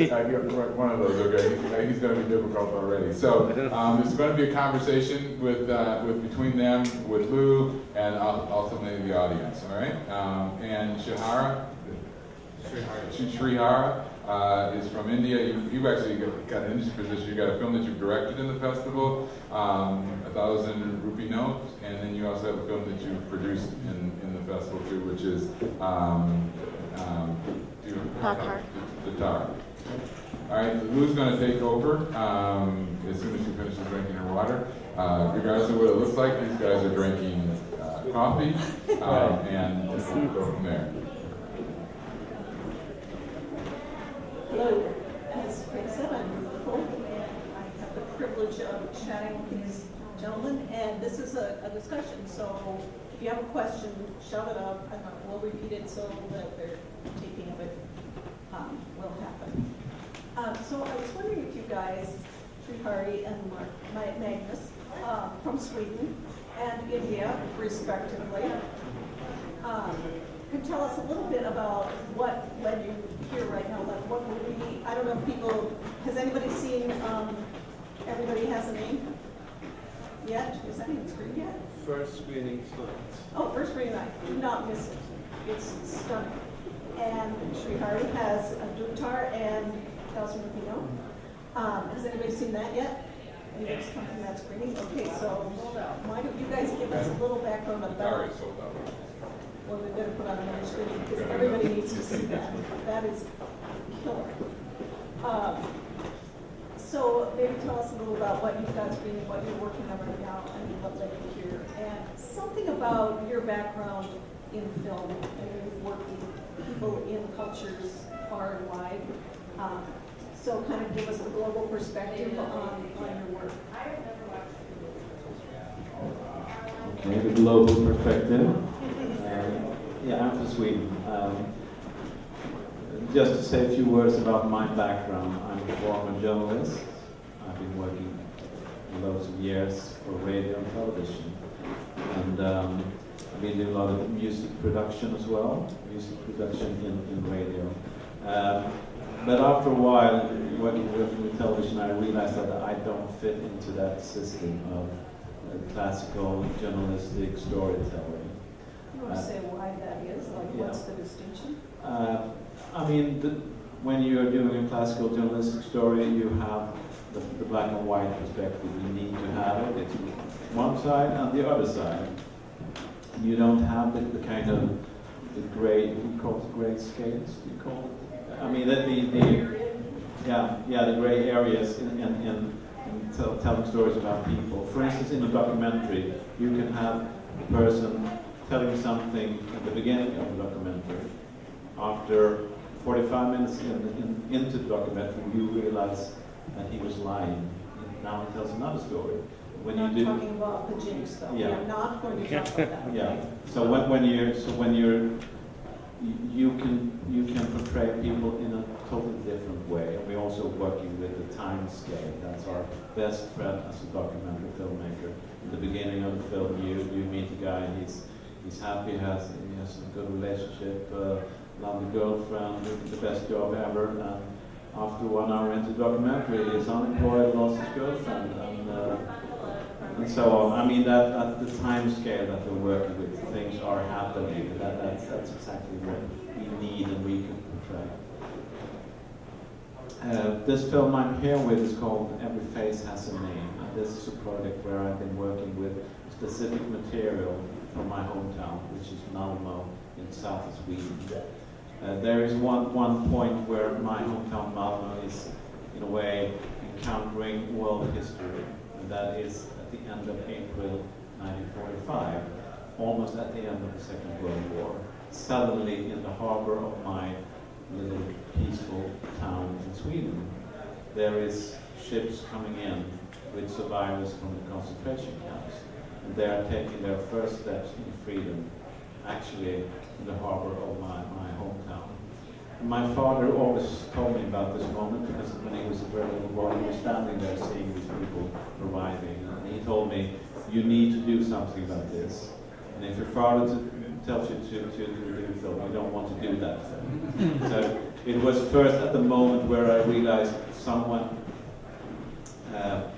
get one of those, okay. He's going to be difficult already. So there's going to be a conversation with between them, with Lu, and ultimately the audience, all right? And Shrihari is from India. You actually got an interesting position. You got a film that you've directed in the festival, 1,000 Rupee Note, and then you also have a film that you've produced in the festival too, which is Tatar. All right, Lu's going to take over as soon as she finishes drinking her water. Regardless of what it looks like, these guys are drinking coffee, and we'll go from there. Hello, as Craig said, I'm Lu Lippold, and I have the privilege of chatting with these gentlemen, and this is a discussion, so if you have a question, shout it out, and we'll repeat it so that their taking of it will happen. So I was wondering if you guys, Shrihari and Magnus, from Sweden and India, respectively, could tell us a little bit about what led you here right now. Like, what movie? I don't know if people. Has anybody seen Everybody Has a Name yet? Is that even screened yet? First screening tonight. Oh, first screening night. Do not miss it. It's stunning. And Shrihari has a Dutar and 1,000 Rupee Note. Has anybody seen that yet? Anybody's come from that screening? Okay, so why don't you guys give us a little background about it? Well, we're going to put on another screen because everybody needs to see that. That is killer. So maybe tell us a little about what you've got screening, what you're working on right now, and what led you here, and something about your background in film. And you've worked with people in cultures far and wide. So kind of give us the global perspective on your work. Okay, the global perspective. Yeah, I'm from Sweden. Just to say a few words about my background. I'm a former journalist. I've been working loads of years for radio and television. And I've been doing a lot of music production as well, music production in radio. But after a while, working with television, I realized that I don't fit into that system of classical journalistic storytelling. You want to say why that is? Like, Yeah. what's the distinction? I mean, when you're doing a classical journalistic story, you have the black and white perspective. You need to have it. It's one side and the other side. You don't have the kind of the gray. You call it gray scales. You call it. I mean, the gray areas in telling stories about people. For instance, in a documentary, you can have a person telling something at the beginning of the documentary. After 45 minutes into the documentary, you realize that he was lying. Now he tells another story. When We're you not do, talking about the jinx, though. Yeah. We're not going to talk about that. yeah. So you can portray people in a totally different way. And we're also working with the time scale. That's our best friend as a documentary filmmaker. In the beginning of the film, you meet a guy. He's happy. He has a good relationship. Lovely girlfriend, the best job ever. And after 1 hour into the documentary, he's unemployed, lost his girlfriend, and so on. I mean, that's the time scale that we're working with. Things are happening. That's exactly what we need and we can portray. This film I'm here with is called Every Face Has a Name. And this is a project where I've been working with specific material from my hometown, which is Malmö in south of Sweden. There is one point where my hometown Malmö is, in a way, encountering world history, and that is at the end of April 1945, almost at the end of the Second World War. Suddenly, in the harbor of my little peaceful town in Sweden, there is ships coming in with survivors from the concentration camps, and they are taking their first steps in freedom, actually in the harbor of my hometown. And my father always told me about this moment because when he was a very little boy, he was standing there seeing these people arriving, and he told me, "You need to do something about this. And if your father tells you to do film, you don't want to do that film." So It was first at the moment where I realized someone had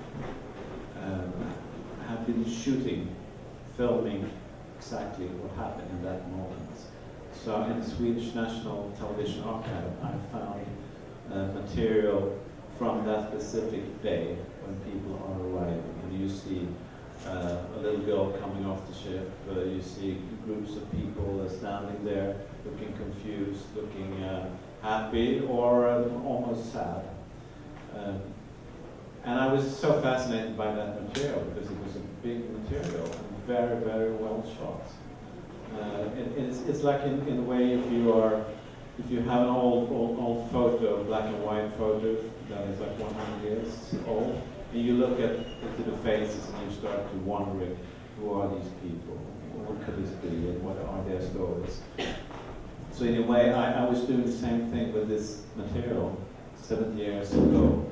been filming exactly what happened in that moment. So in the Swedish National Television Archive, I found material from that specific day when people are arriving. And you see a little girl coming off the ship, you see groups of people standing there looking confused, looking happy or almost sad. And I was so fascinated by that material because it was a big material and very, very well shot. It's like in a way if you have an old photo, black and white photo that is like 100 years old, and you look into the faces and you start to wondering, who are these people? What could this be? And what are their stories? So in a way, I was doing the same thing with this material 70 years ago,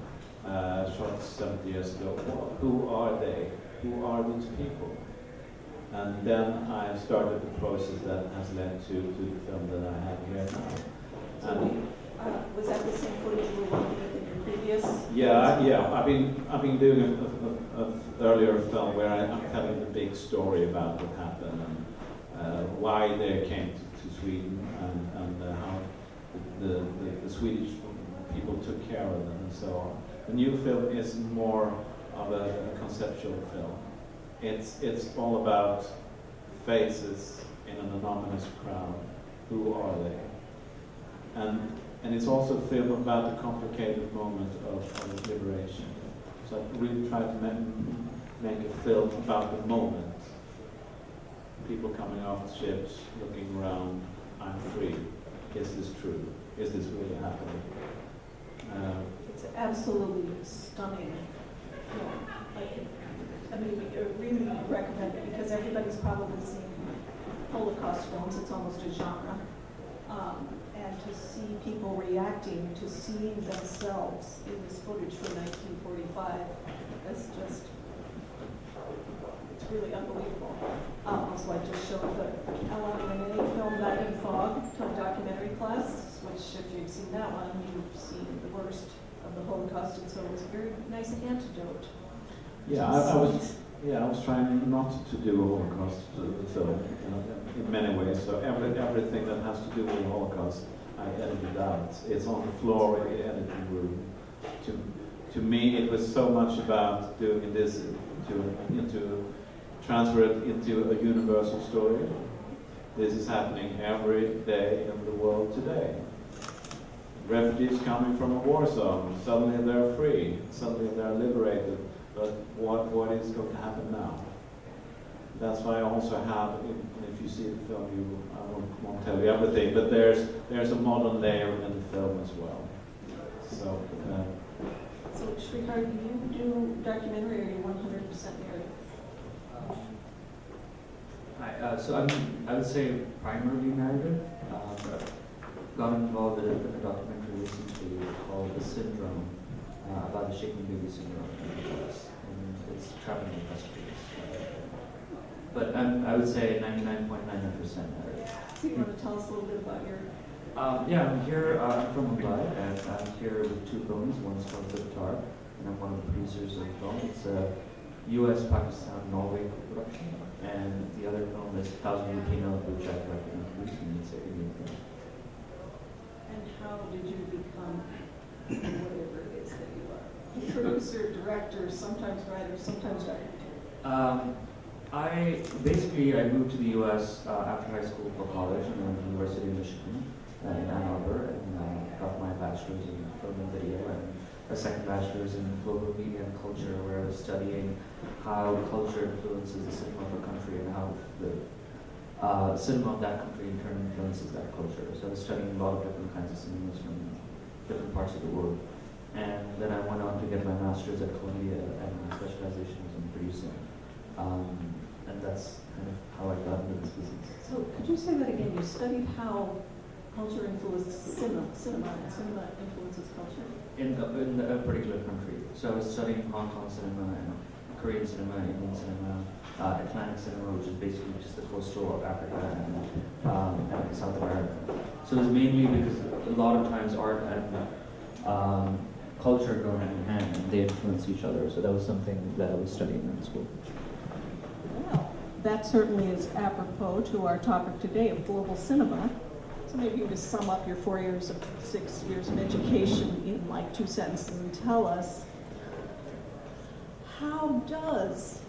shot 70 years ago. Who are they? Who are these people? And then I started the process that has led to the film that I have here now. And was that the same footage you were working with in your previous? Yeah. I've been doing an earlier film where I'm telling the big story about what happened and why they came to Sweden and how the Swedish people took care of them and so on. The new film is more of a conceptual film. It's all about faces in an anonymous crowd. Who are they? And it's also a film about the complicated moment of liberation. So I really tried to make a film about the moment. People coming off the ships, looking around, I'm free. Is this true? Is this really happening? It's absolutely stunning. I really recommend it because everybody's probably seen Holocaust films. It's almost a genre. And to see people reacting to seeing themselves in this footage from 1945 is just, it's really unbelievable. Also, I just showed the Ella Renee film Night in Fog to a documentary class, which if you've seen that one, you've seen the worst of the Holocaust, and so it was a very nice antidote. Yeah, I was trying not to do a Holocaust film in many ways. So everything that has to do with the Holocaust, I edited out. It's on the floor in the editing room. To me, it was so much about doing this to transfer it into a universal story. This is happening every day in the world today. Refugees coming from a war zone, suddenly they're free, suddenly they're liberated. But what is going to happen now? That's why I also have, if you see the film, I won't tell you everything, but there's a modern layer in the film as well. So Shrihari, do you do documentary or are you 100% narrative? I would say primarily narrative. Got involved in a documentary recently called The Syndrome, about the shaking baby syndrome in the US, and it's traveling in custody. But I would say 99.99% narrative. So you want to tell us a little bit about your... I'm here, I'm from Mumbai, and I'm here with two films. One's called Guitar, and I'm one of the producers of the film. It's a US, Pakistan, Norway production, and the other film is Thousand Filipino, which I directed and produced, and it's an Indian film. And how did you become whatever it is that you are? Producer, director, sometimes writer, sometimes director. I moved to the U.S. After high school for college, and went to the University of Michigan in Ann Arbor, and got my bachelor's in film and video, and a second bachelor's in global media and culture, where I was studying how culture influences the cinema of a country and how the cinema of that country in turn influences that culture. So I was studying a lot of different kinds of cinemas from different parts of the world. And then I went on to get my master's at Columbia, and my specialization was in producing. And that's kind of how I got into this business. So could you say that again? You studied how culture influences cinema, and cinema influences culture? In a particular country. So I was studying Hong Kong cinema and Korean cinema, Indian cinema, Atlantic cinema, which is basically just the coastal of Africa and South America. So it's mainly because a lot of times art and culture go hand in hand and they influence each other. So that was something that I was studying in school. Well, that certainly is apropos to our topic today of global cinema. So maybe you just sum up your 6 years of education in like 2 sentences and tell us, how does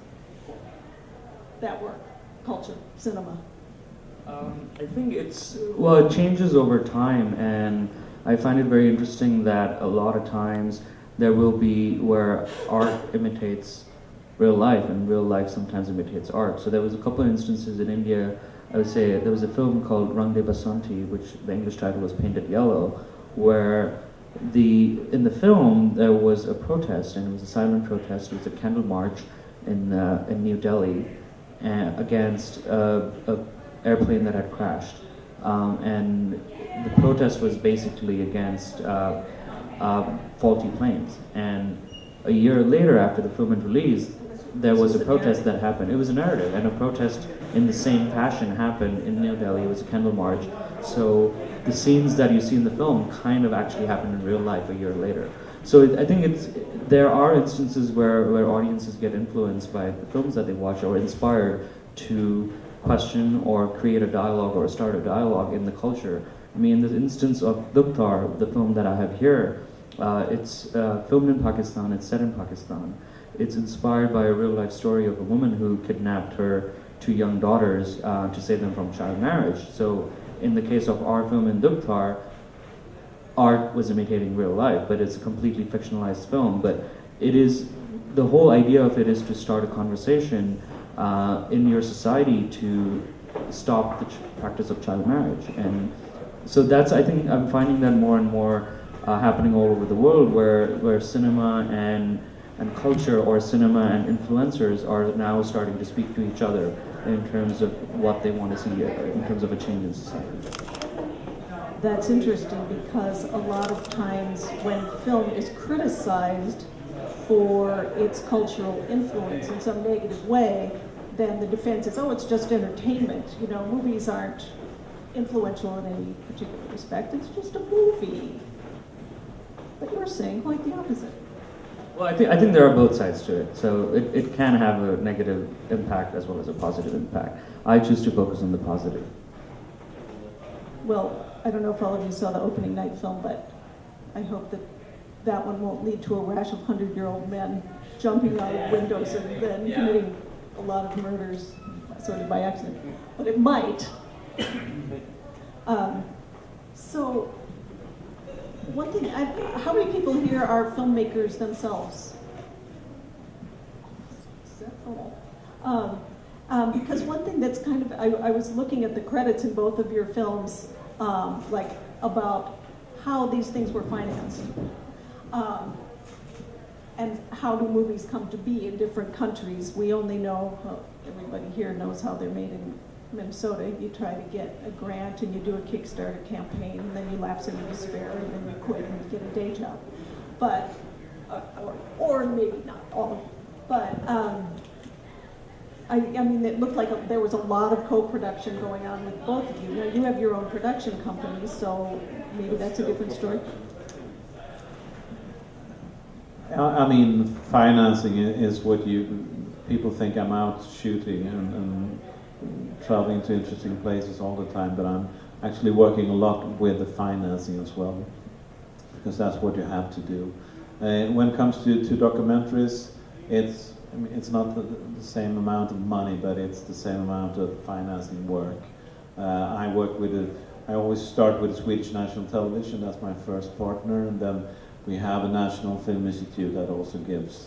that work? Culture, cinema. I think it changes over time, and I find it very interesting that a lot of times there will be where art imitates real life, and real life sometimes imitates art. So there was a couple of instances in India. I would say there was a film called Rang de Basanti, which the English title was Painted Yellow, where in the film there was a protest, and it was a silent protest. It was a candle march in New Delhi against a airplane that had crashed, and the protest was basically against faulty planes. And a year later, after the film had released, there was a protest that happened. It was a narrative, and a protest in the same fashion happened in New Delhi. It was a candle march. So the scenes that you see in the film kind of actually happened in real life a year later. So I think there are instances where audiences get influenced by the films that they watch, or inspired to question or create a dialogue or start a dialogue in the culture. I mean, in the instance of Duktar, the film that I have here, it's filmed in Pakistan, it's set in Pakistan. It's inspired by a real-life story of a woman who kidnapped her 2 young daughters to save them from child marriage. So in the case of our film in Duktar, art was imitating real life, but it's a completely fictionalized film. But the whole idea of it is to start a conversation in your society to stop the practice of child marriage. And so I think I'm finding that more and more happening all over the world, where cinema and culture, or cinema and influencers, are now starting to speak to each other in terms of what they want to see in terms of a change in society. That's interesting, because a lot of times when film is criticized for its cultural influence in some negative way, then the defense is, oh, it's just entertainment. You know, movies aren't influential in any particular respect. It's just a movie. But you're saying quite the opposite. Well, I think there are both sides to it. So it can have a negative impact as well as a positive impact. I choose to focus on the positive. Well, I don't know if all of you saw the opening night film, but I hope that one won't lead to a rash of 100-year-old men jumping out of windows and then committing a lot of murders sort of by accident. But it might. So one thing, how many people here are filmmakers themselves? Because one thing that's kind of, I was looking at the credits in both of your films, like about how these things were financed. And how do movies come to be in different countries? We only know, everybody here knows how they're made in Minnesota. You try to get a grant and you do a Kickstarter campaign, and then you lapse into despair, and then you quit and get a day job. But, or maybe not all. But I mean, it looked like there was a lot of co-production going on with both of you. Now you have your own production company, so maybe that's a different story. I mean, financing is what people think I'm out shooting and traveling to interesting places all the time, but I'm actually working a lot with the financing as well, because that's what you have to do. When it comes to documentaries, it's not the same amount of money, but it's the same amount of financing work. I always start with Swedish National Television, that's my first partner, and then we have a National Film Institute that also gives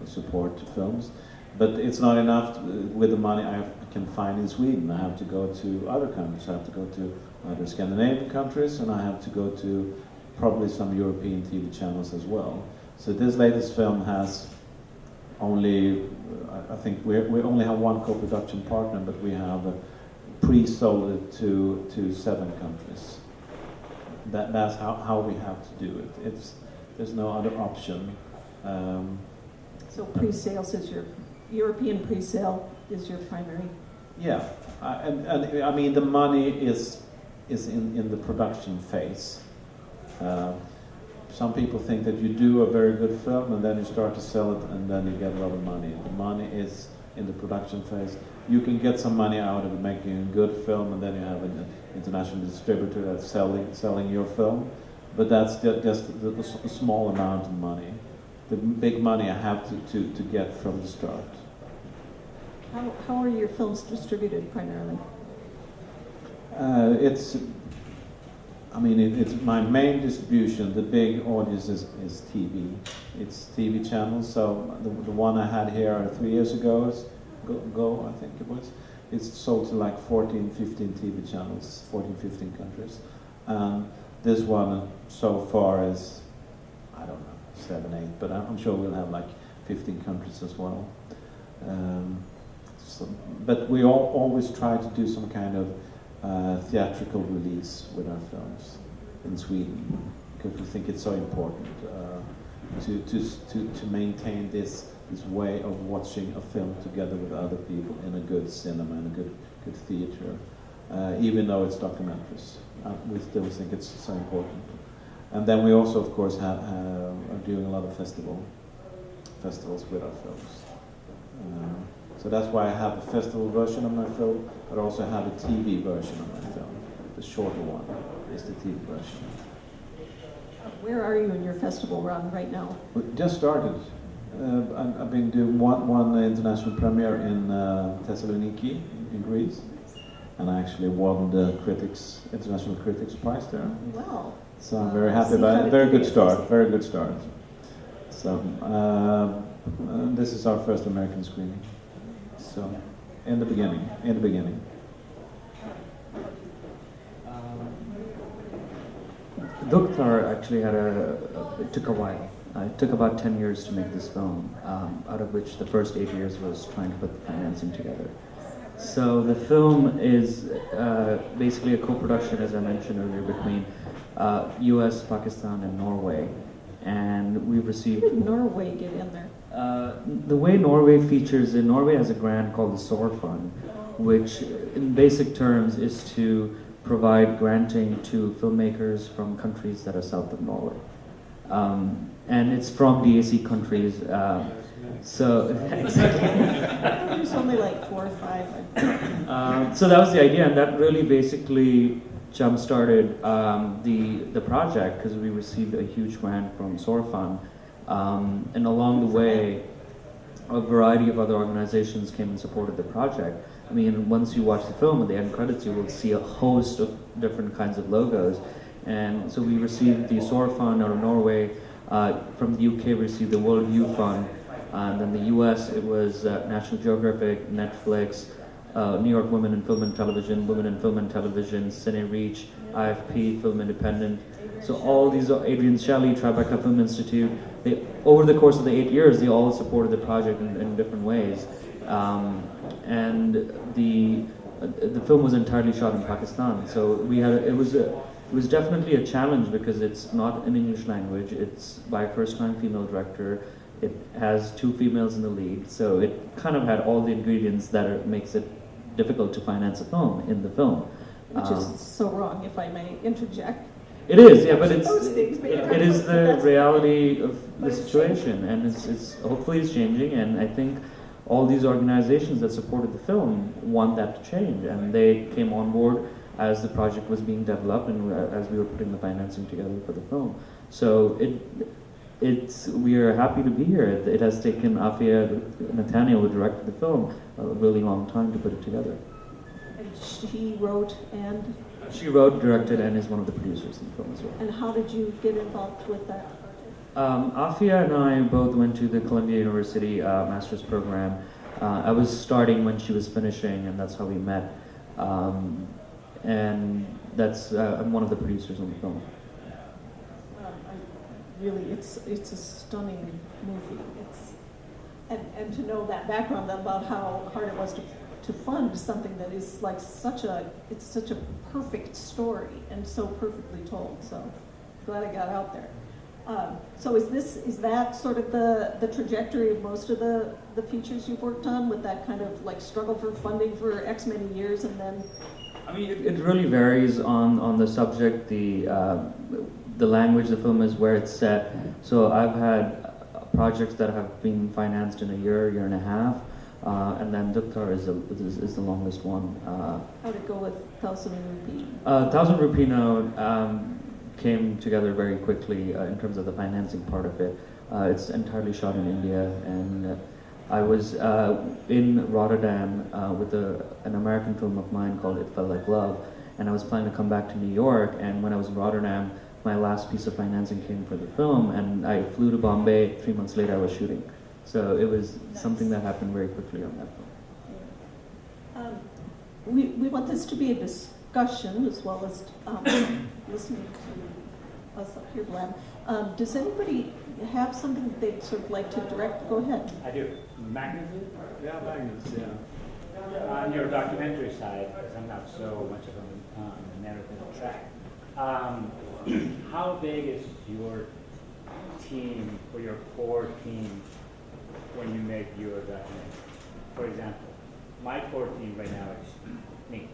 support to films. But it's not enough with the money I can find in Sweden. I have to go to other countries. I have to go to other Scandinavian countries, and I have to go to probably some European TV channels as well. So this latest film has only, I think we only have one co-production partner, but we have pre-sold it to 7 countries. That's how we have to do it. There's no other option. So pre-sales is your European pre-sale is your primary. Yeah, and I mean the money is in the production phase. Some people think that you do a very good film and then you start to sell it and then you get a lot of money. The money is in the production phase. You can get some money out of making a good film and then you have an international distributor that's selling your film. But that's just a small amount of money. The big money I have to get from the start. How are your films distributed primarily? It's my main distribution. The big audience is TV. It's TV channels. So the one I had here 3 years ago, I think it was, it's sold to like 14, 15 TV channels, 14, 15 countries. This one so far is, I don't know, 7, 8, but I'm sure we'll have like 15 countries as well. But we always try to do some kind of theatrical release with our films in Sweden because we think it's so important to maintain this way of watching a film together with other people in a good cinema and a good theater, even though it's documentaries. We still think it's so important. And then we also, of course, are doing a lot of festivals with our films. So that's why I have a festival version of my film, but also have a TV version of my film. The shorter one is the TV version. Where are you in your festival run right now? We just started. I've been doing one international premiere in Thessaloniki in Greece, and I actually won the International Critics Prize there. Wow. So I'm very happy about it. Very good start. So this is our first American screening. So, in the beginning. Doktar actually it took a while. It took about 10 years to make this film, out of which the first 8 years was trying to put the financing together. So the film is basically a co-production, as I mentioned earlier, between US, Pakistan, and Norway. And we've received... How did Norway get in there? The way Norway features, Norway has a grant called the SOAR Fund, which in basic terms is to provide granting to filmmakers from countries that are south of Norway. And it's from DAC countries. So exactly. There's only like 4 or 5. So that was the idea, and that really basically jump-started the project because we received a huge grant from SOAR Fund. And along the way, a variety of other organizations came and supported the project. I mean, once you watch the film, at the end credits, you will see a host of different kinds of logos. And so we received the SOAR Fund out of Norway. From the UK, we received the World View Fund. And then the US, it was National Geographic, Netflix, New York Women in Film and Television, Women in Film and Television, Cine Reach, IFP, Film Independent. So all these, Adrian Shelley, Tribeca Film Institute, over the course of the 8 years, they all supported the project in different ways. And the film was entirely shot in Pakistan. So it was definitely a challenge because it's not in English language. It's by a first-time female director. It has 2 females in the lead. So it kind of had all the ingredients that makes it difficult to finance a film in the film. Which is so wrong, if I may interject. It is, yeah, but it is the that's reality of the situation, and it's hopefully it's changing. And I think all these organizations that supported the film want that to change, and they came on board as the project was being developed and as we were putting the financing together for the film. So we are happy to be here. It has taken Afia Nathaniel, who directed the film, a really long time to put it together. And she wrote and... She wrote, directed, and is one of the producers in the film as well. And how did you get involved with that? Afia and I both went to the Columbia University master's program. I was starting when she was finishing, and that's how we met. And that's I'm one of the producers on the film. Really, it's a stunning movie. And to know that background about how hard it was to fund something that is like such a perfect story and so perfectly told. So glad I got out there. So is that sort of the trajectory of most of the features you've worked on, with that kind of like struggle for funding for X many years and then? I mean, it really varies on the subject, the language the film is, where it's set. So I've had projects that have been financed in a year and a half, and then Duktar is the longest one. How'd it go with 1,000 Rupee? 1,000 Rupee now came together very quickly in terms of the financing part of it. It's entirely shot in India, and I was in Rotterdam with an American film of mine called It Felt Like Love, and I was planning to come back to New York, and when I was in Rotterdam, my last piece of financing came for the film, and I flew to Bombay. 3 months later, I was shooting. So it was something that happened very quickly on that film. We want this to be a discussion as well as listening to us up here, Glenn. Does anybody have something that they'd sort of like to direct? Go ahead. I do. Magnus? Yeah, Magnus, yeah. On your documentary side, because I'm not so much of a narrative track, how big is your team or your core team when you make your documentary? For example, my core team right now is me.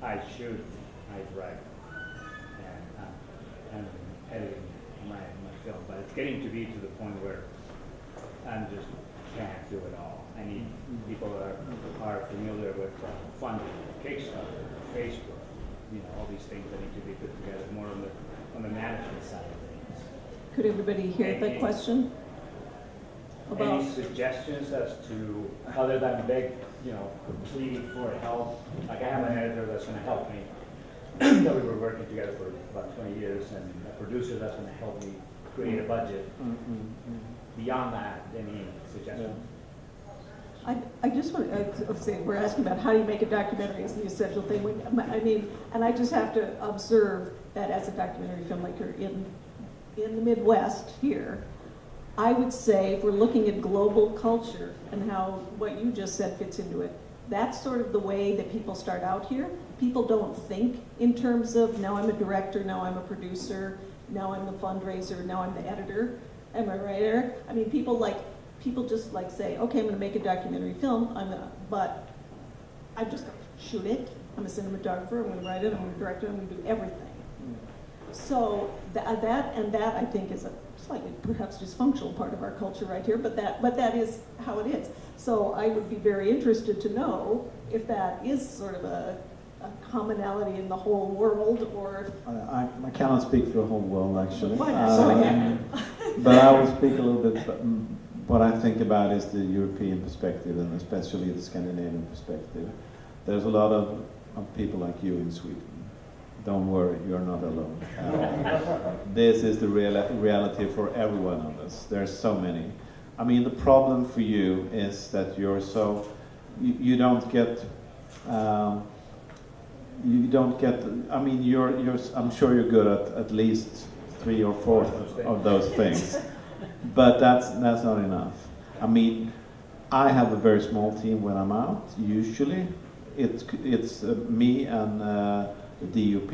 I shoot, I write, and I'm editing my film, but it's getting to be to the point where I'm just can't do it all. I need people that are familiar with funding, Kickstarter, Facebook, all these things that need to be put together more on the management side of things. Could everybody hear the question? Any suggestions as to, other than big, pleading for help? Like I have an editor that's going to help me, that we were working together for about 20 years, and a producer that's going to help me create a budget. Beyond that, any suggestions? I just want to say, we're asking about how do you make a documentary is the essential thing. I mean, and I just have to observe that as a documentary filmmaker in the Midwest here, I would say if we're looking at global culture and how what you just said fits into it, that's sort of the way that people start out here. People don't think in terms of, now I'm a director, now I'm a producer, now I'm the fundraiser, now I'm the editor. Am I right, Eric? I mean, people just say, okay, I'm going to make a documentary film, but I'm just going to shoot it. I'm a cinematographer, I'm going to write it, I'm going to direct it, I'm going to do everything. So that I think is a slightly perhaps dysfunctional part of our culture right here, but that is how it is. So I would be very interested to know if that is sort of a commonality in the whole world, or I cannot speak for the whole world, actually. Why not? But I will speak a little bit. What I think about is the European perspective, and especially the Scandinavian perspective. There's a lot of people like you in Sweden. Don't worry, you're not alone. This is the reality for every one of us. There's so many. I mean, the problem for you is that you're so, you don't get, I mean, I'm sure you're good at least 3 or 4 of those things. But that's not enough. I mean, I have a very small team when I'm out. Usually, it's me and the DOP.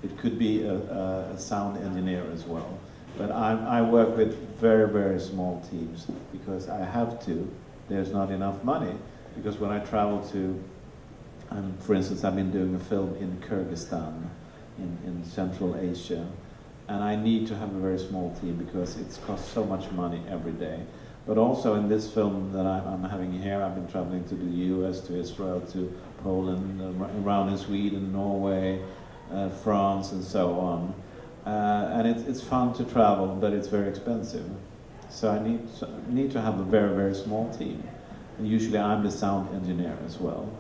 It could be a sound engineer as well. But I work with very, very small teams because I have to. There's not enough money. Because when I travel to, for instance, I've been doing a film in Kyrgyzstan, in Central Asia. And I need to have a very small team because it costs so much money every day. But also in this film that I'm having here, I've been traveling to the US, to Israel, to Poland, around in Sweden, Norway, France, and so on. And it's fun to travel, but it's very expensive. So I need to have a very, very small team. And usually I'm the sound engineer as well.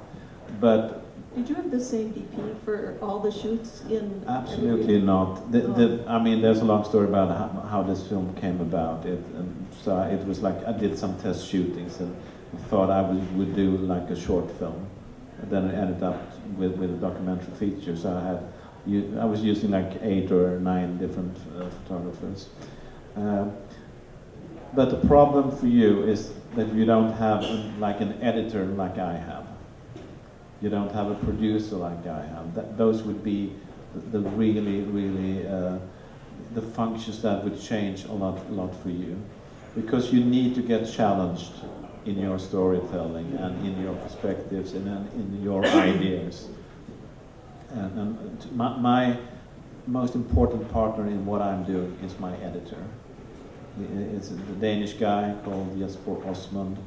But did you have the same DP for all the shoots in? Absolutely not. I mean, there's a long story about how this film came about. So it was like I did some test shootings and thought I would do like a short film. And then it ended up with a documentary feature. So I was using like 8 or 9 different photographers. But the problem for you is that you don't have like an editor like I have. You don't have a producer like I have. Those would be the really, really the functions that would change a lot for you, because you need to get challenged in your storytelling and in your perspectives and in your ideas. And my most important partner in what I'm doing is my editor. It's a Danish guy called Jesper Osmond,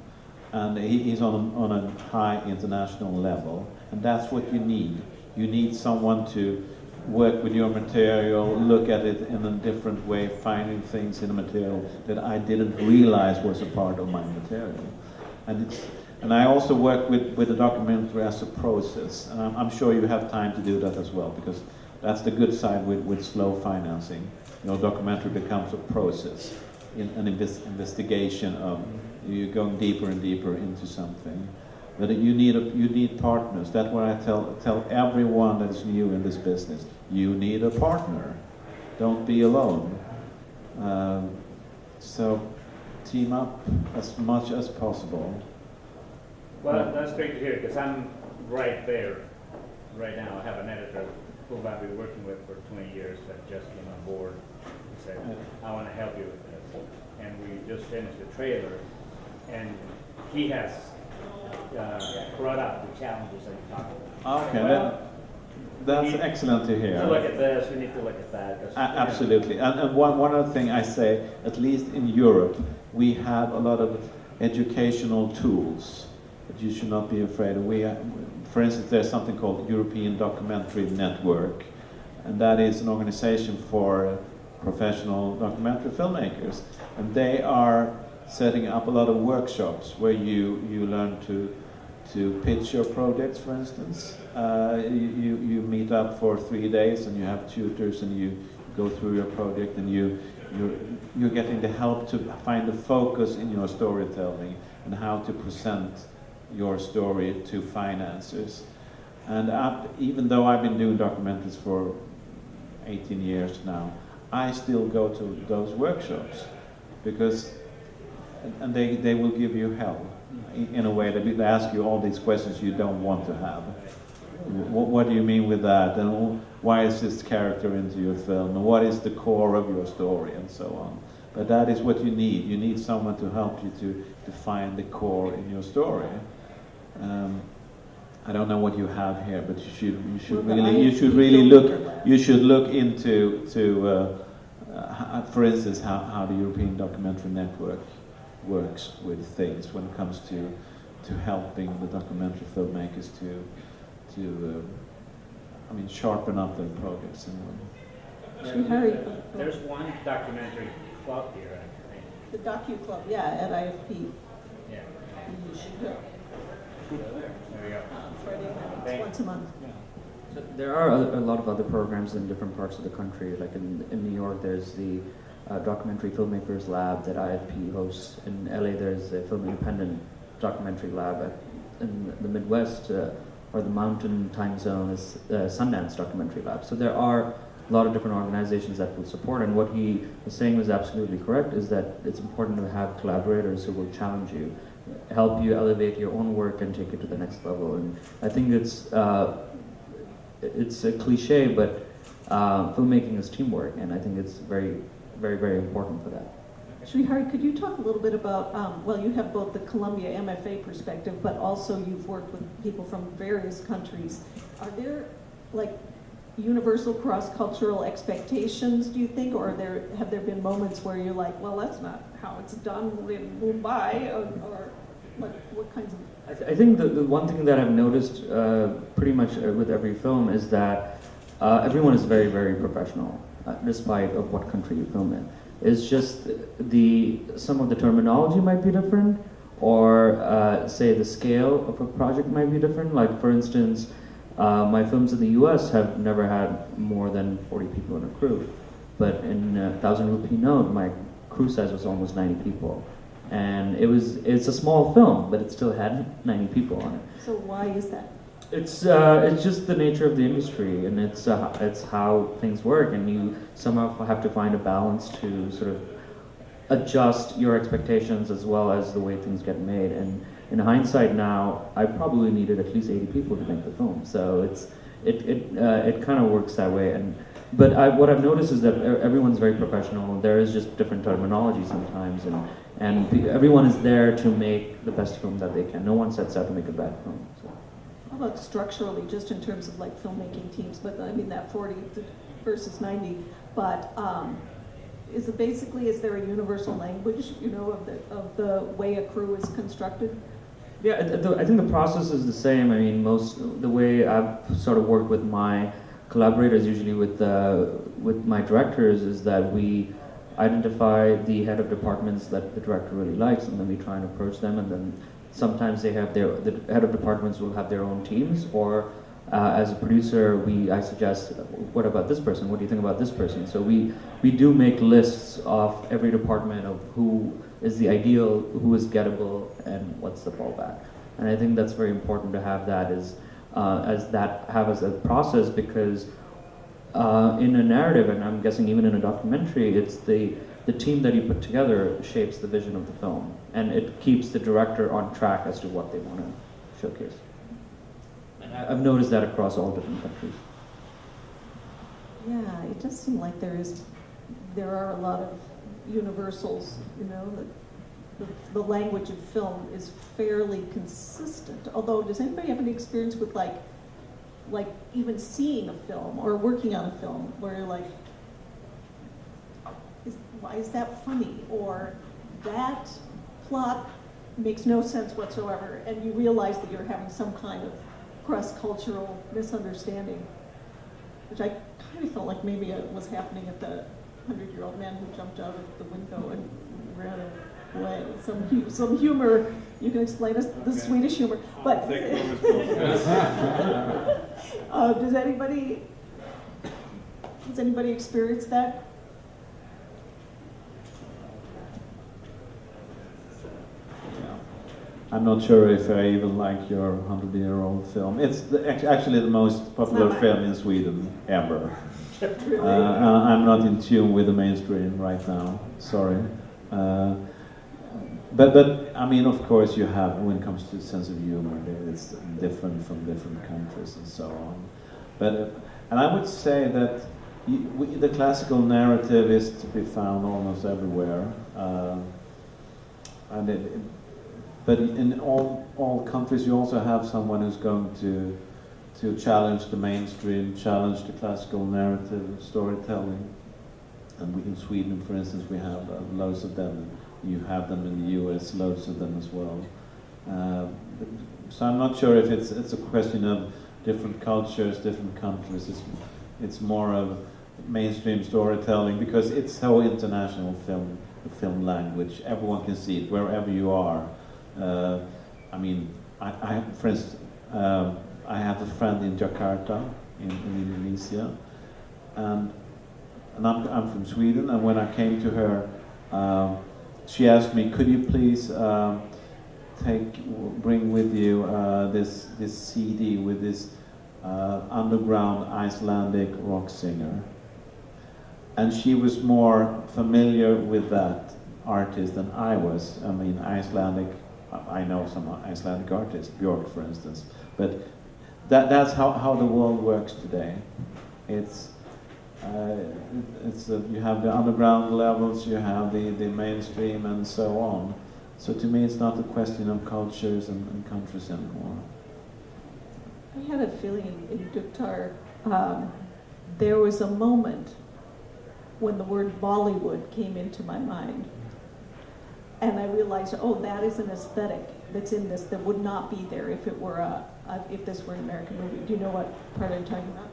and he's on a high international level, and that's what you need. You need someone to work with your material, look at it in a different way, finding things in the material that I didn't realize was a part of my material. And I also work with the documentary as a process, and I'm sure you have time to do that as well, because that's the good side with slow financing. You know, documentary becomes a process, an investigation of you going deeper and deeper into something. But you need partners. That's what I tell everyone that's new in this business. You need a partner. Don't be alone. So team up as much as possible. Well, that's great to hear, because I'm right there right now. I have an editor who I've been working with for 20 years that just came on board and said, I want to help you with this. And we just finished the trailer, and he has brought up the challenges that you talked about. Okay, Well, that's we excellent to hear. need to look at this, we need to look at that. 'Cause, Absolutely. And one other thing I say, at least in Europe, we have a lot of educational tools that you should not be afraid of. For instance, there's something called European Documentary Network, and that is an organization for professional documentary filmmakers. And they are setting up a lot of workshops where you learn to pitch your projects, for instance. You meet up for 3 days and you have tutors and you go through your project, and you're getting the help to find the focus in your storytelling and how to present your story to financiers. And even though I've been doing documentaries for 18 years now, I still go to those workshops because they will give you help in a way that they ask you all these questions you don't want to have. What do you mean with that? And why is this character into your film? And what is the core of your story? And so on. But that is what you need. You need someone to help you to find the core in your story. I don't know what you have here, but you should look into for instance, how the European Documentary Network works with things when it comes to helping the documentary filmmakers to sharpen up their projects. There's one documentary club here, I think. The Docu Club, yeah, at IFP. Yeah. You should go. There we go. Friday nights, once a month. So there are a lot of other programs in different parts of the country. Like in New York, there's the Documentary Filmmakers Lab that IFP hosts. In LA, there's the Film Independent Documentary Lab. In the Midwest, or the Mountain Time Zone, is Sundance Documentary Lab. So there are a lot of different organizations that will support. And what he was saying was absolutely correct, is that it's important to have collaborators who will challenge you, help you elevate your own work and take it to the next level. And I think it's a cliche, but filmmaking is teamwork, and I think it's very, very, very important for that. Shrihari, could you talk a little bit about, you have both the Columbia MFA perspective, but also you've worked with people from various countries. Are there, universal cross-cultural expectations, do you think, or have there been moments where you're like, well, that's not how it's done in Mumbai, or what kinds of... I think the one thing that I've noticed pretty much with every film is that everyone is very, very professional, despite of what country you film in. It's just some of the terminology might be different, or say the scale of a project might be different. Like, for instance, my films in the US have never had more than 40 people in a crew. But in 1,000 Rupee Note, my crew size was almost 90 people. And it's a small film, but it still had 90 people on it. So why is that? It's just the nature of the industry, and it's how things work, and you somehow have to find a balance to sort of adjust your expectations as well as the way things get made. And in hindsight now, I probably needed at least 80 people to make the film, so it kind of works that way. And But what I've noticed is that everyone's very professional. There is just different terminology sometimes, and everyone is there to make the best film that they can. No one sets out to make a bad film. So. How about structurally, just in terms of like filmmaking teams, but I mean that 40 versus 90, but is there a universal language, of the way a crew is constructed? Yeah, I think the process is the same. I mean, the way I've sort of worked with my collaborators, usually with my directors, is that we identify the head of departments that the director really likes, and then we try and approach them, and then sometimes the head of departments will have their own teams, or as a producer, I suggest, what about this person? What do you think about this person? So we do make lists of every department of who is the ideal, who is gettable, and what's the fallback. And I think that's very important to have that as a process, because in a narrative, and I'm guessing even in a documentary, it's the team that you put together shapes the vision of the film, and it keeps the director on track as to what they want to showcase. And I've noticed that across all different countries. Yeah, it does seem like there are a lot of universals, the language of film is fairly consistent. Although, does anybody have any experience with like even seeing a film or working on a film where you're like, why is that funny? Or that plot makes no sense whatsoever, and you realize that you're having some kind of cross-cultural misunderstanding, which I kind of felt like maybe it was happening at the 100-year-old man who jumped out of the window and ran away. Some humor, you can explain us the Swedish humor, but does anybody experience that? I'm not sure if I even like your 100-year-old film. It's actually the most popular film in Sweden ever. Really? I'm not in tune with the mainstream right now. Sorry. But I mean, of course, you have, when it comes to sense of humor, it's different from different countries and so on. But and I would say that the classical narrative is to be found almost everywhere, but in all countries, you also have someone who's going to challenge the mainstream, challenge the classical narrative, storytelling. And in Sweden, for instance, we have loads of them. You have them in the US, loads of them as well. So I'm not sure if it's a question of different cultures, different countries. It's more of mainstream storytelling, because it's so international, film language. Everyone can see it wherever you are. I mean, for instance, I have a friend in Jakarta, in Indonesia, and I'm from Sweden. And when I came to her, she asked me, "Could you please bring with you this CD with this underground Icelandic rock singer?" And she was more familiar with that artist than I was. I mean, Icelandic. I know some Icelandic artists, Björk, for instance. But that's how the world works today. It's you have the underground levels, you have the mainstream, and so on. So to me, it's not a question of cultures and countries anymore. I had a feeling in Duktar, there was a moment when the word Bollywood came into my mind. And I realized, that is an aesthetic that's in this that would not be there if it were if this were an American movie. Do you know what part I'm talking about?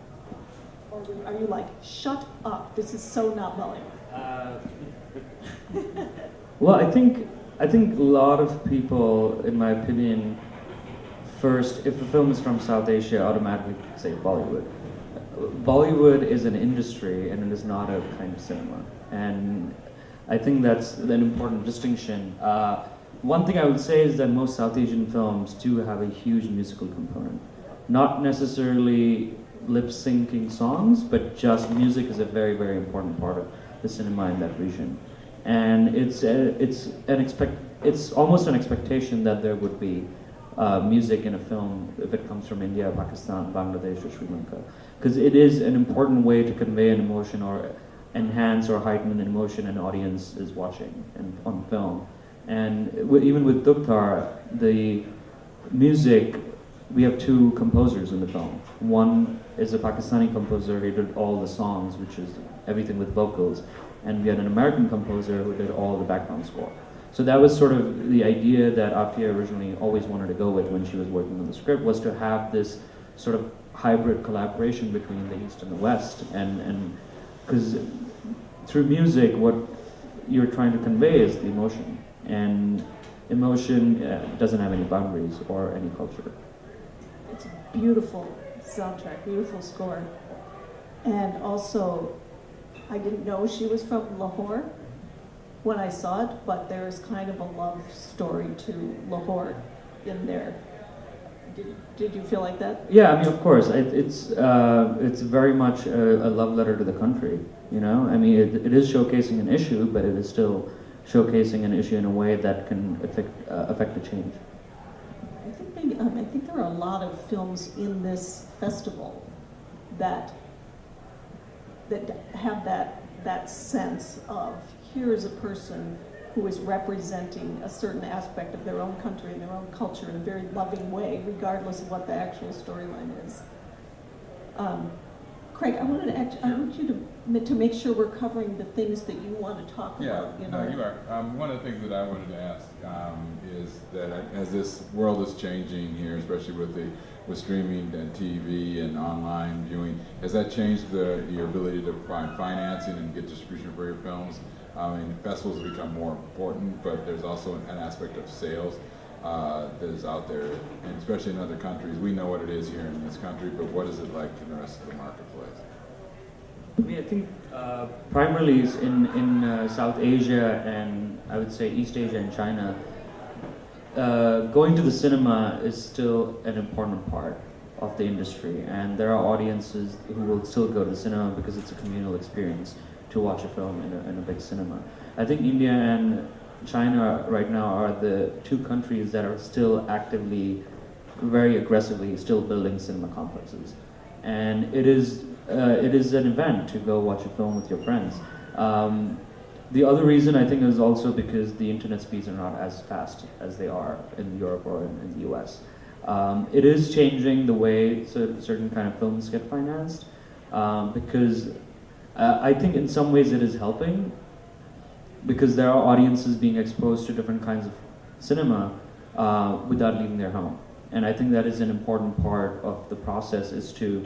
Or are you like, shut up, this is so not Bollywood? Well, I think a lot of people, in my opinion, first, if a film is from South Asia, automatically say Bollywood. Bollywood is an industry, and it is not a kind of cinema. And I think that's an important distinction. One thing I would say is that most South Asian films do have a huge musical component. Not necessarily lip-syncing songs, but just music is a very, very important part of the cinema in that region. And it's almost an expectation that there would be music in a film if it comes from India, Pakistan, Bangladesh, or Sri Lanka, because it is an important way to convey an emotion or enhance or heighten an emotion an audience is watching and on film. And even with Duktar, the music, we have two composers in the film. One is a Pakistani composer who did all the songs, which is everything with vocals, and we had an American composer who did all the background score. So that was sort of the idea that Afia originally always wanted to go with when she was working on the script, was to have this sort of hybrid collaboration between the East and the West, and because through music, what you're trying to convey is the emotion, and emotion doesn't have any boundaries or any culture. It's a beautiful soundtrack, beautiful score. And also, I didn't know she was from Lahore when I saw it, but there's kind of a love story to Lahore in there. Did you feel like that? Yeah, I mean, of course, it's very much a love letter to the country. You know, I mean, it is showcasing an issue, but it is still showcasing an issue in a way that can affect a change. I think there are a lot of films in this festival that have that sense of, here is a person who is representing a certain aspect of their own country and their own culture in a very loving way, regardless of what the actual storyline is. Craig, I want you to make sure we're covering the things that you want to talk about. Yeah, no, you are. One of the things that I wanted to ask is that as this world is changing here, especially with streaming and TV and online viewing, has that changed your ability to find financing and get distribution for your films? I mean, festivals have become more important, but there's also an aspect of sales that is out there, and especially in other countries. We know what it is here in this country, but what is it like in the rest of the marketplace? I mean, I think primarily in South Asia and I would say East Asia and China, going to the cinema is still an important part of the industry, and there are audiences who will still go to the cinema because it's a communal experience to watch a film in a big cinema. I think India and China right now are the two countries that are still actively, very aggressively still building cinema complexes. And it is an event to go watch a film with your friends. The other reason I think is also because the internet speeds are not as fast as they are in Europe or in the US. It is changing the way certain kind of films get financed, because I think in some ways it is helping, because there are audiences being exposed to different kinds of cinema without leaving their home. And I think that is an important part of the process, is to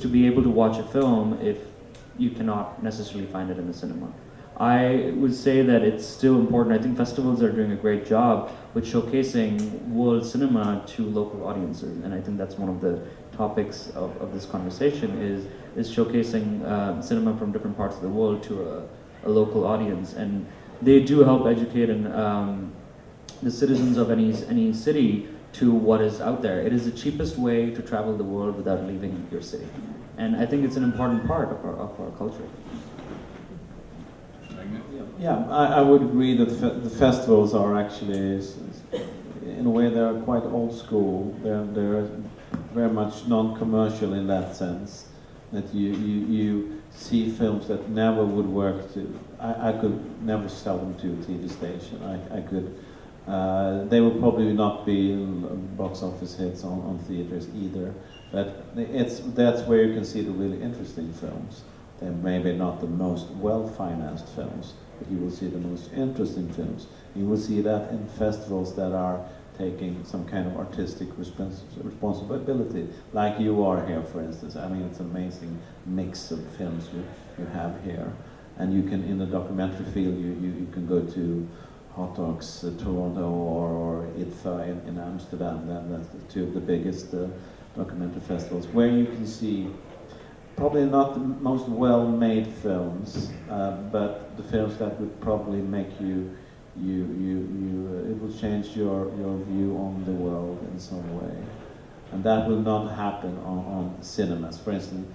be able to watch a film if you cannot necessarily find it in the cinema. I would say that it's still important. I think festivals are doing a great job with showcasing world cinema to local audiences, and I think that's one of the topics of this conversation is showcasing cinema from different parts of the world to a local audience, and they do help educate the citizens of any city to what is out there. It is the cheapest way to travel the world without leaving your city, and I think it's an important part of our culture. Yeah, I would agree that the festivals are actually, in a way, they're quite old school. They're very much non-commercial in that sense, that you see films that never would work I could never sell them to a TV station. I could, they will probably not be box office hits on theaters either, but that's where you can see the really interesting films. They're maybe not the most well-financed films, but you will see the most interesting films. You will see that in festivals that are taking some kind of artistic responsibility, like you are here, for instance. I mean, it's an amazing mix of films you have here. And you can, in the documentary field, you can go to Hot Docs Toronto or IDFA in Amsterdam. That's two of the biggest documentary festivals, where you can see probably not the most well-made films, but the films that would probably make it will change your view on the world in some way. And that will not happen on cinemas. For instance,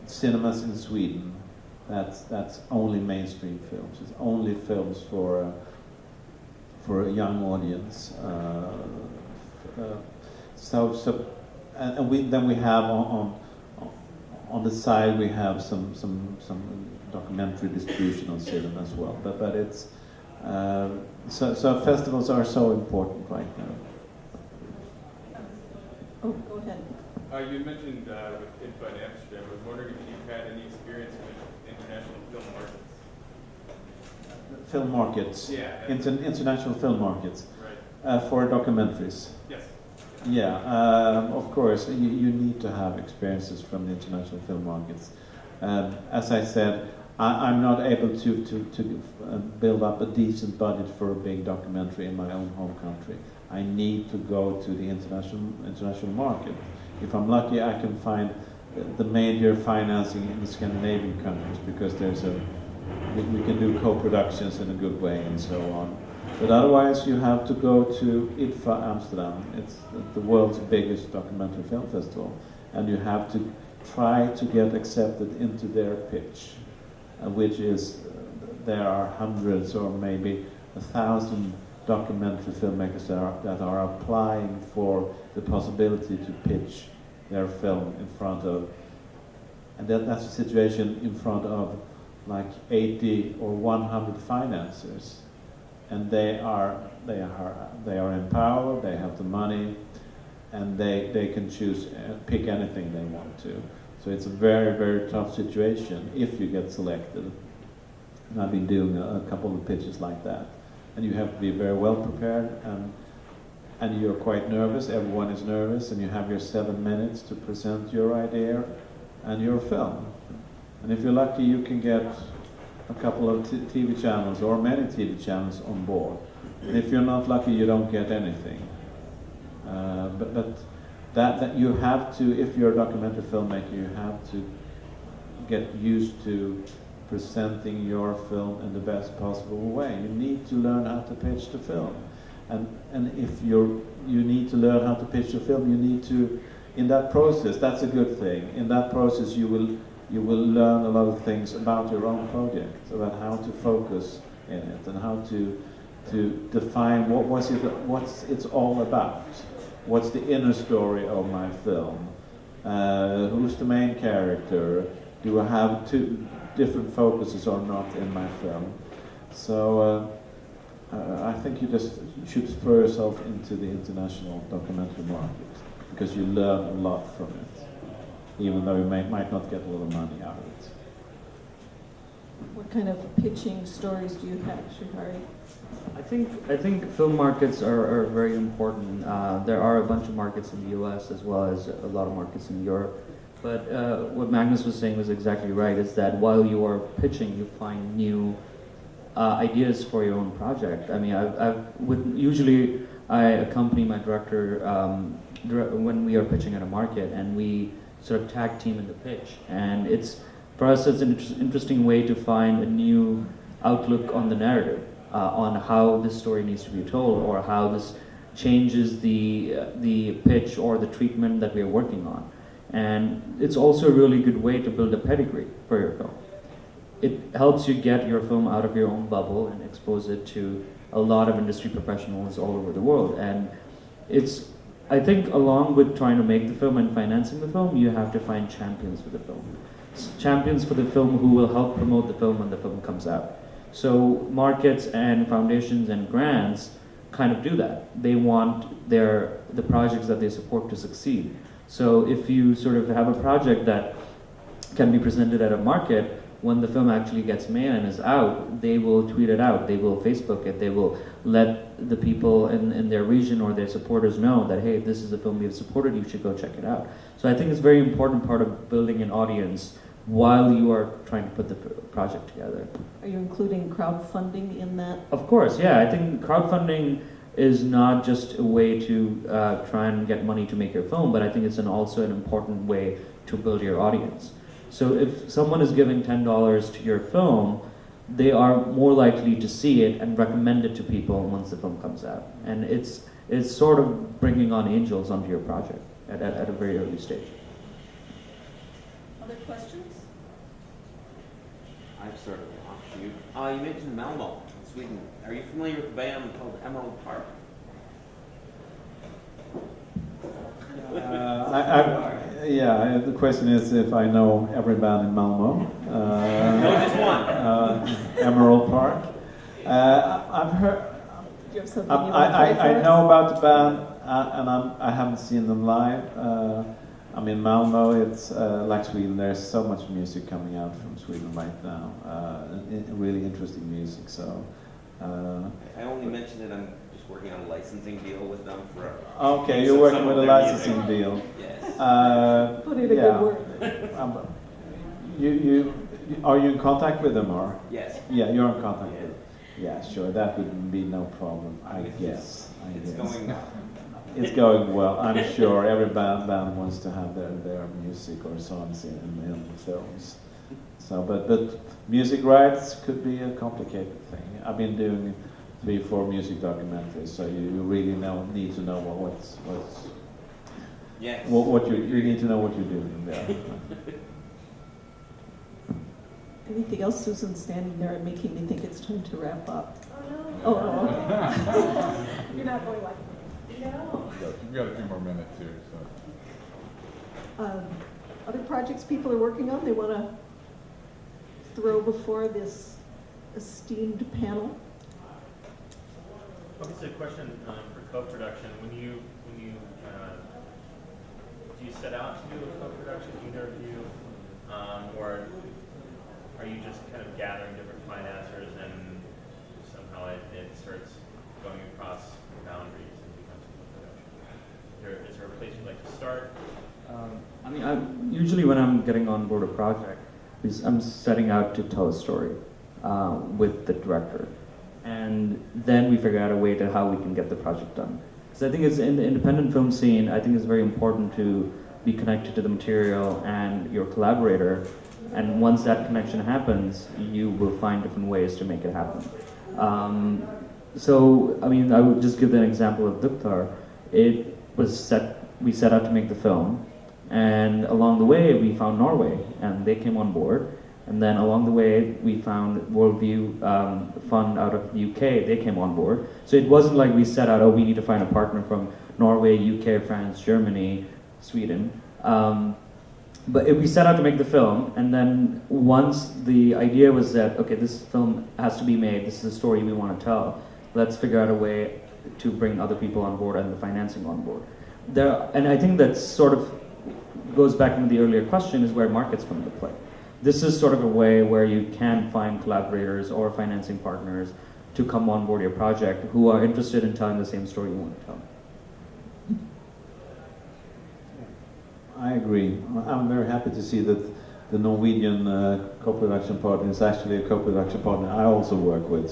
cinemas in Sweden, that's only mainstream films. It's only films for a young audience, then we have on the side we have some documentary distribution on Cine as well. But it's so festivals are so important right now. Oh, go ahead. You mentioned with IDFA in Amsterdam. I was wondering if you've had any experience with international film markets. Film markets. Yeah. International film markets. Right. For documentaries. Yes. Yeah, of course, you need to have experiences from the international film markets. As I said, I'm not able to build up a decent budget for a big documentary in my own home country. I need to go to the international market. If I'm lucky, I can find the major financing in the Scandinavian countries because we can do co-productions in a good way and so on. But otherwise, you have to go to IDFA Amsterdam. It's the world's biggest documentary film festival, and you have to try to get accepted into their pitch, which is there are hundreds or maybe 1,000 documentary filmmakers that are applying for the possibility to pitch their film in front of, and that's a situation in front of like 80 or 100 financiers. And they are in power. They have the money, and they can choose pick anything they want to. So it's a very, very tough situation if you get selected. And I've been doing a couple of pitches like that, and you have to be very well prepared, and you're quite nervous. Everyone is nervous, and you have your 7 minutes to present your idea and your film. And if you're lucky, you can get a couple of TV channels or many TV channels on board. And if you're not lucky, you don't get anything. But that you have to, if you're a documentary filmmaker, you have to get used to presenting your film in the best possible way. You need to learn how to pitch the film. And if you need to learn how to pitch the film, you need to, in that process, that's a good thing. In that process, you will learn a lot of things about your own project, about how to focus in it and how to define what's it's all about. What's the inner story of my film? Who's the main character? Do I have two different focuses or not in my film? So I think you should throw yourself into the international documentary market because you learn a lot from it, even though you might not get a lot of money out of it. What kind of pitching stories do you have, Shrihari? I think film markets are very important. There are a bunch of markets in the U.S. as well as a lot of markets in Europe. But what Magnus was saying was exactly right, is that while you are pitching, you find new ideas for your own project. I mean, usually I accompany my director when we are pitching at a market, and we sort of tag team in the pitch. And for us, it's an interesting way to find a new outlook on the narrative, on how this story needs to be told, or how this changes the pitch or the treatment that we are working on. And it's also a really good way to build a pedigree for your film. It helps you get your film out of your own bubble and expose it to a lot of industry professionals all over the world. And I think along with trying to make the film and financing the film, you have to find champions for the film. Champions for the film who will help promote the film when the film comes out. So markets and foundations and grants kind of do that. They want the projects that they support to succeed. So if you sort of have a project that can be presented at a market, when the film actually gets made and is out, they will tweet it out, they will Facebook it, they will let the people in their region or their supporters know that, hey, this is a film we have supported, you should go check it out. So I think it's a very important part of building an audience while you are trying to put the project together. Are you including crowdfunding in that? Of course, yeah. I think crowdfunding is not just a way to try and get money to make your film, but I think it's also an important way to build your audience. So if someone is giving $10 to your film, they are more likely to see it and recommend it to people once the film comes out. And it's sort of bringing on angels onto your project at a very early stage. Other questions? I've sort of lost you. You mentioned Malmo in Sweden. Are you familiar with a band called Emerald Park? The question is if I know every band in Malmo. No, just one. Emerald Park. I've heard. Do you have something you want to play for I us? know about the band, and I haven't seen them live. I'm in Malmo. It's like Sweden. There's so much music coming out from Sweden right now. Really interesting music. So. I only mentioned it. I'm just working on a licensing deal with them for. Okay, you're working with a licensing deal. Yes. Put in a good word. You are you in contact with them or? Yes. Yeah, you're in contact with them. Yeah, sure. That would be no problem. I guess. It's going. It's going well. I'm sure every band wants to have their music or songs in the films. So, but music rights could be a complicated thing. I've been doing 3-4 music documentaries, so you really need to know what's Yes. what you need to know what you're doing there. Anything else? Susan's standing there and making me think it's time to wrap up. Oh, okay. You're not going like, no. We've got a few more minutes here, so. Other projects people are working on, they want to throw before this esteemed panel? Obviously, a question for co-production. When you do you set out to do a co-production, either of you, or are you just kind of gathering different financiers and somehow it starts going across boundaries and becomes a co-production? Is there a place you'd like to start? Usually when I'm getting on board a project, I'm setting out to tell a story with the director, and then we figure out a way to how we can get the project done. So I think it's in the independent film scene. I think it's very important to be connected to the material and your collaborator, and once that connection happens, you will find different ways to make it happen. I would just give an example of Duktar. We set out to make the film, and along the way we found Norway, and they came on board. And then along the way we found Worldview Fund out of the UK, they came on board. So it wasn't like we set out, we need to find a partner from Norway, UK, France, Germany, Sweden. But we set out to make the film, and then once the idea was that, okay, this film has to be made, this is a story we want to tell, let's figure out a way to bring other people on board and the financing on board. And I think that sort of goes back into the earlier question, is where markets come into play. This is sort of a way where you can find collaborators or financing partners to come on board your project who are interested in telling the same story you want to tell. I agree. I'm very happy to see that the Norwegian co-production partner is actually a co-production partner I also work with.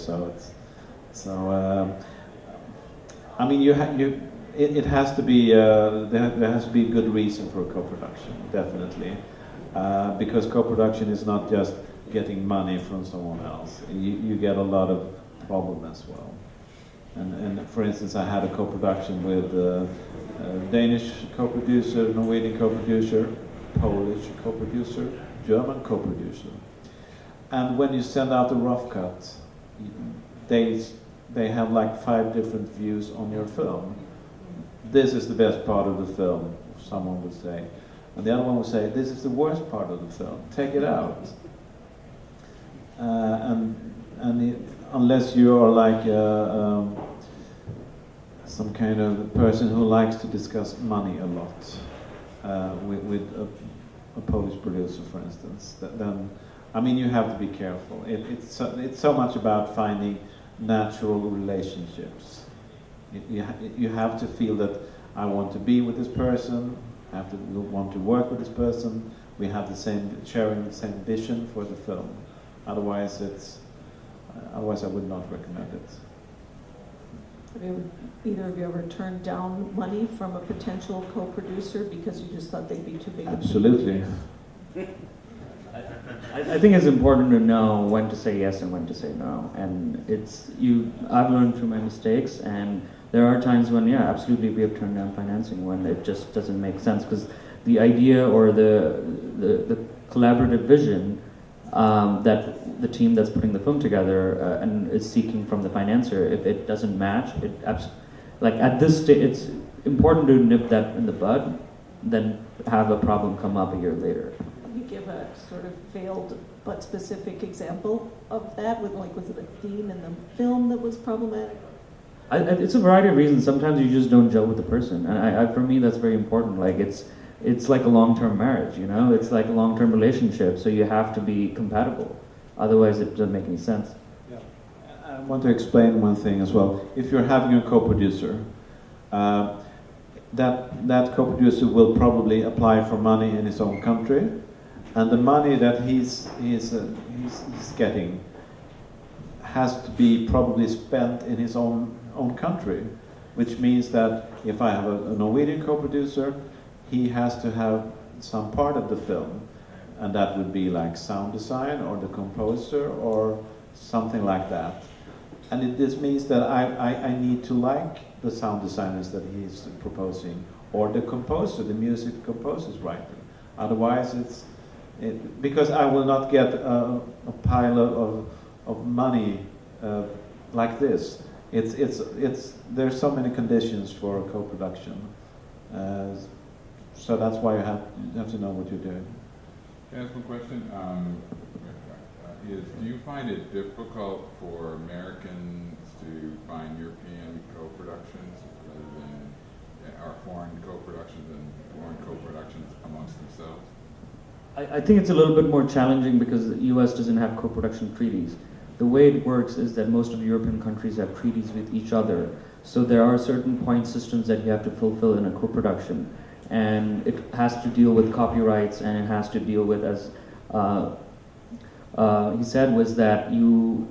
It has to be there has to be a good reason for a co-production, definitely, because co-production is not just getting money from someone else. You get a lot of problem as well. And for instance, I had a co-production with Danish co-producer, Norwegian co-producer, Polish co-producer, German co-producer. And when you send out a rough cut, they have like 5 different views on your film. This is the best part of the film, someone would say. And the other one would say, this is the worst part of the film, take it out. Unless you are like some kind of person who likes to discuss money a lot with a Polish producer, for instance, then you have to be careful. It's so much about finding natural relationships. You have to feel that I want to be with this person, I have to want to work with this person, we have sharing the same vision for the film. Otherwise I would not recommend it. Have either of you ever turned down money from a potential co-producer because you just thought they'd be too big? Absolutely. I think it's important to know when to say yes and when to say no. And I've learned through my mistakes, and there are times when, absolutely, we have turned down financing when it just doesn't make sense, because the idea or the collaborative vision that the team that's putting the film together and is seeking from the financier, if it doesn't match, at this stage, it's important to nip that in the bud than have a problem come up a year later. Can you give a sort of veiled but specific example of that? Was it a theme in the film that was problematic? It's a variety of reasons. Sometimes you just don't gel with the person, and for me that's very important. Like it's like a long-term marriage, you know. It's like a long-term relationship, so you have to be compatible. Otherwise, it doesn't make any sense. Yeah. I want to explain one thing as well. If you're having a co-producer, that co-producer will probably apply for money in his own country, and the money that he's getting has to be probably spent in his own country, which means that if I have a Norwegian co-producer, he has to have some part of the film, and that would be like sound design or the composer or something like that. And this means that I need to like the sound designers that he's proposing, or the composer, the music composer is writing. Otherwise, because I will not get a pile of money like this. There's so many conditions for co-production, so that's why you have to know what you're doing. Can I ask one question? Do you find it difficult for Americans to find European co-productions rather than our foreign co-productions and foreign co-productions amongst themselves? I think it's a little bit more challenging because the US doesn't have co-production treaties. The way it works is that most of the European countries have treaties with each other. So there are certain point systems that you have to fulfill in a co-production. And it has to deal with copyrights, and it has to deal with, as he said, was that you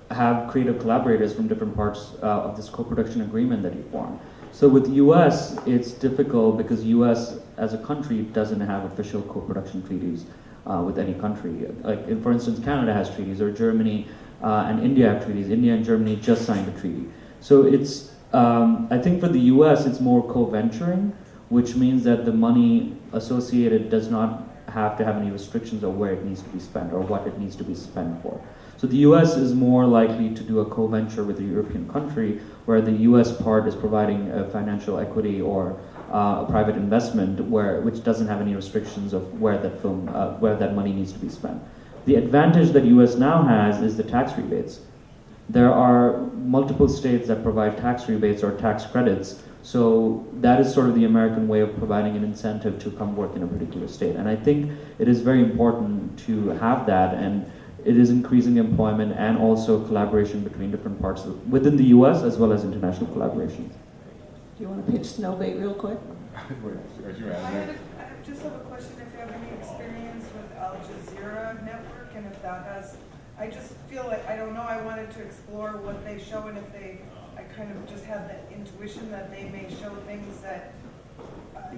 have creative collaborators from different parts of this co-production agreement that you form. So with US, it's difficult because US as a country doesn't have official co-production treaties with any country. Like, for instance, Canada has treaties, or Germany and India have treaties. India and Germany just signed a treaty. So it's, I think for the US, it's more co-venturing, which means that the money associated does not have to have any restrictions of where it needs to be spent or what it needs to be spent for. So the US is more likely to do a co-venture with a European country, where the US part is providing a financial equity or a private investment which doesn't have any restrictions of where that money needs to be spent. The advantage that US now has is the tax rebates. There are multiple states that provide tax rebates or tax credits. So that is sort of the American way of providing an incentive to come work in a particular state. And I think it is very important to have that, and it is increasing employment and also collaboration between different parts within the US as well as international collaboration. Do you want to pitch Snowbait real quick? I just have a question if you have any experience with Al Jazeera Network, and if that has, I just feel like, I don't know, I wanted to explore what they show, and if I kind of just have that intuition that they may show things that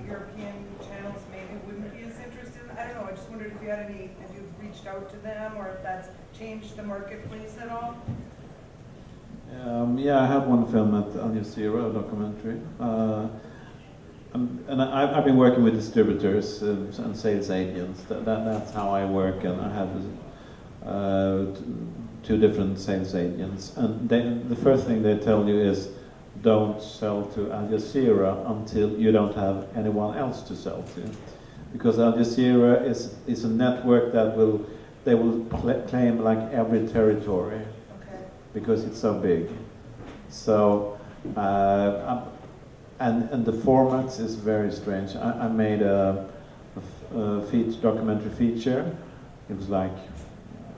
European channels maybe wouldn't be as interested in. I don't know, I just wondered if you had if you've reached out to them, or if that's changed the marketplace at all. Yeah, I had one film at Al Jazeera, a documentary. And I've been working with distributors and sales agents. That's how I work, and I have two different sales agents. And the first thing they tell you is, don't sell to Al Jazeera until you don't have anyone else to sell to. Because Al Jazeera is a network that will claim like every territory. Okay. Because it's so big. So, and the formats is very strange. I made a documentary feature. It was like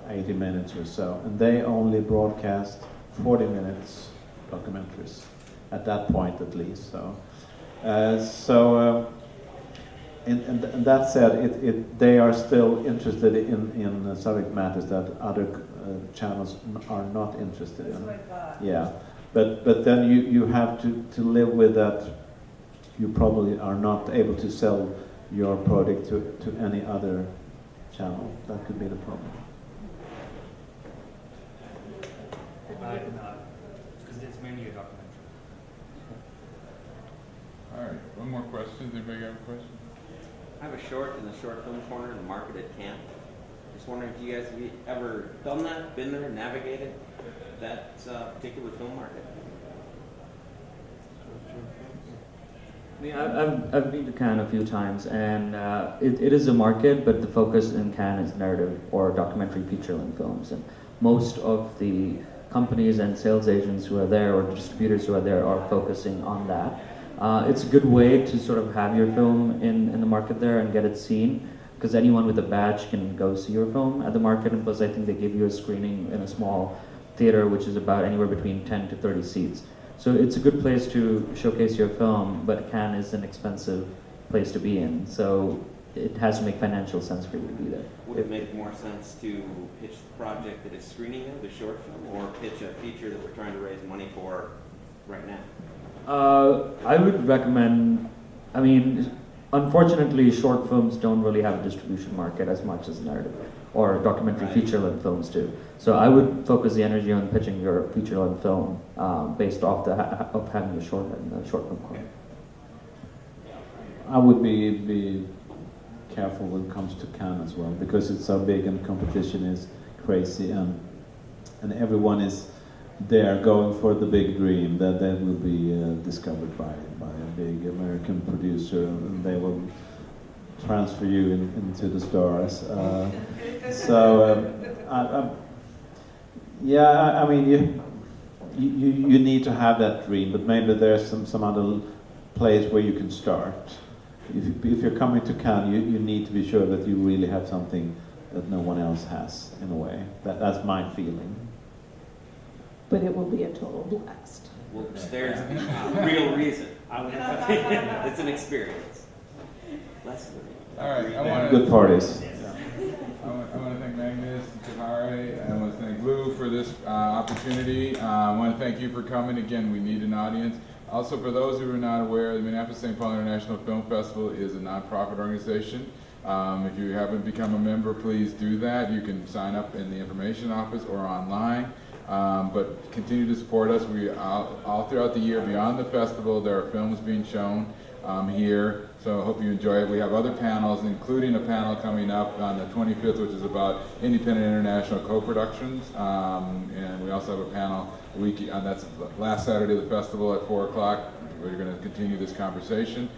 80 minutes or so, and they only broadcast 40 minutes documentaries at that point, at least. So, and that said, they are still interested in subject matters that other channels are not interested in. That's what I thought. Yeah, but then you have to live with that. You probably are not able to sell your product to any other channel. That could be the problem. Because it's mainly a documentary. All right, one more question. Does anybody have a question? I have a short in the short film corner in the market at camp. Just wondering if you guys have ever filmed that, been there, navigated that particular film market? I mean, I've been to Cannes a few times, and it is a market, but the focus in Cannes is narrative or documentary feature-length films, and most of the companies and sales agents who are there or distributors who are there are focusing on that. It's a good way to sort of have your film in the market there and get it seen, because anyone with a badge can go see your film at the market, and plus I think they give you a screening in a small theater, which is about anywhere between 10 to 30 seats. So it's a good place to showcase your film, but Cannes is an expensive place to be in, so it has to make financial sense for you to be there. Would it make more sense to pitch the project that is screening of the short film, or pitch a feature that we're trying to raise money for right now? I would recommend, I mean, unfortunately, short films don't really have a distribution market as much as narrative or documentary feature-length films do. So I would focus the energy on pitching your feature-length film based off of having the short film corner. I would be careful when it comes to Cannes as well, because it's so big and competition is crazy, and everyone is there going for the big dream that they will be discovered by a big American producer, and they will transfer you into the stars. I mean, you need to have that dream, but maybe there's some other place where you can start. If you're coming to Cannes, you need to be sure that you really have something that no one else has, in a way. That's my feeling. But it will be a total blast. Well, there's a real reason. It's an experience. Less than All right, I want to Good parties. I want to thank Magnus, Shrihari, I want to thank Lu for this opportunity. I want to thank you for coming. Again, we need an audience. Also, for those who are not aware, the Minneapolis-St. Paul International Film Festival is a nonprofit organization. If you haven't become a member, please do that. You can sign up in the information office or online. But continue to support us. We all throughout the year, beyond the festival, there are films being shown here. So I hope you enjoy it. We have other panels, including a panel coming up on the 25th, which is about independent international co-productions. And we also have a panel that's the last Saturday of the festival at 4 o'clock. We're going to continue this conversation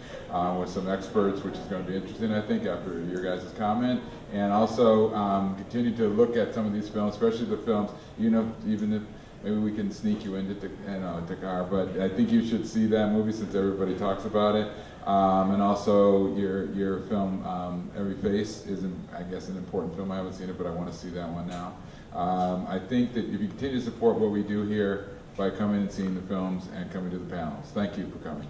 with some experts, which is going to be interesting, I think, after your guys' comment. And also continue to look at some of these films, especially the films, even if maybe we can sneak you into Takar, but I think you should see that movie since everybody talks about it. And also your film, Every Face, is, I guess, an important film. I haven't seen it, but I want to see that one now. I think that if you continue to support what we do here by coming and seeing the films and coming to the panels. Thank you for coming.